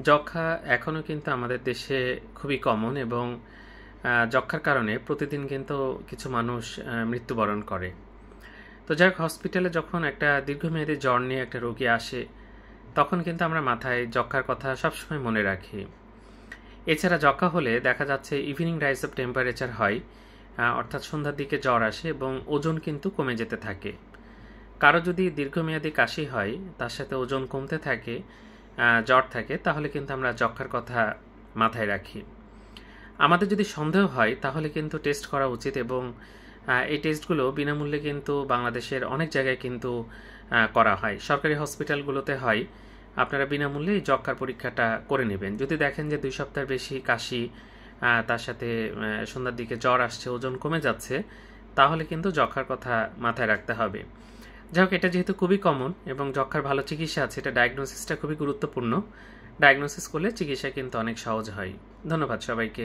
যক্ষ্মা এখনও কিন্তু আমাদের দেশে খুবই কমন এবং যক্ষ্মার কারণে প্রতিদিন কিন্তু কিছু মানুষ মৃত্যুবরণ করে। তো যাই হোক, হসপিটালে যখন একটা দীর্ঘমেয়াদী জ্বর নিয়ে একটা রোগী আসে, তখন কিন্তু আমরা মাথায় যক্ষ্মার কথা সবসময় মনে রাখি। এছাড়া যক্ষ্মা হলে দেখা যাচ্ছে ইভিনিং রাইজ অফ টেম্পারেচার হয়, অর্থাৎ সন্ধ্যার দিকে জ্বর আসে এবং ওজন কিন্তু কমে যেতে থাকে। কারো যদি দীর্ঘমেয়াদী কাশি হয়, তার সাথে ওজন কমতে থাকে, জ্বর থাকে, তাহলে কিন্তু আমরা যক্ষ্মার কথা মাথায় রাখি। আমাদের যদি সন্দেহ হয় তাহলে কিন্তু টেস্ট করা উচিত এবং এই টেস্টগুলো বিনামূল্যে কিন্তু বাংলাদেশের অনেক জায়গায় কিন্তু করা হয়। সরকারি হসপিটালগুলোতে হয়। আপনারা বিনামূল্যে এই যক্ষ্মার পরীক্ষাটা করে নেবেন। যদি দেখেন যে 2 সপ্তাহের বেশি কাশি, তার সাথে সন্ধ্যার দিকে জ্বর আসছে, ওজন কমে যাচ্ছে, তাহলে কিন্তু যক্ষ্মার কথা মাথায় রাখতে হবে। যাই হোক, এটা যেহেতু খুবই কমন এবং যক্ষ্মার ভালো চিকিৎসা আছে, এটা ডায়াগনোসিসটা খুবই গুরুত্বপূর্ণ। ডায়াগনোসিস করলে চিকিৎসা কিন্তু অনেক সহজ হয়। ধন্যবাদ সবাইকে।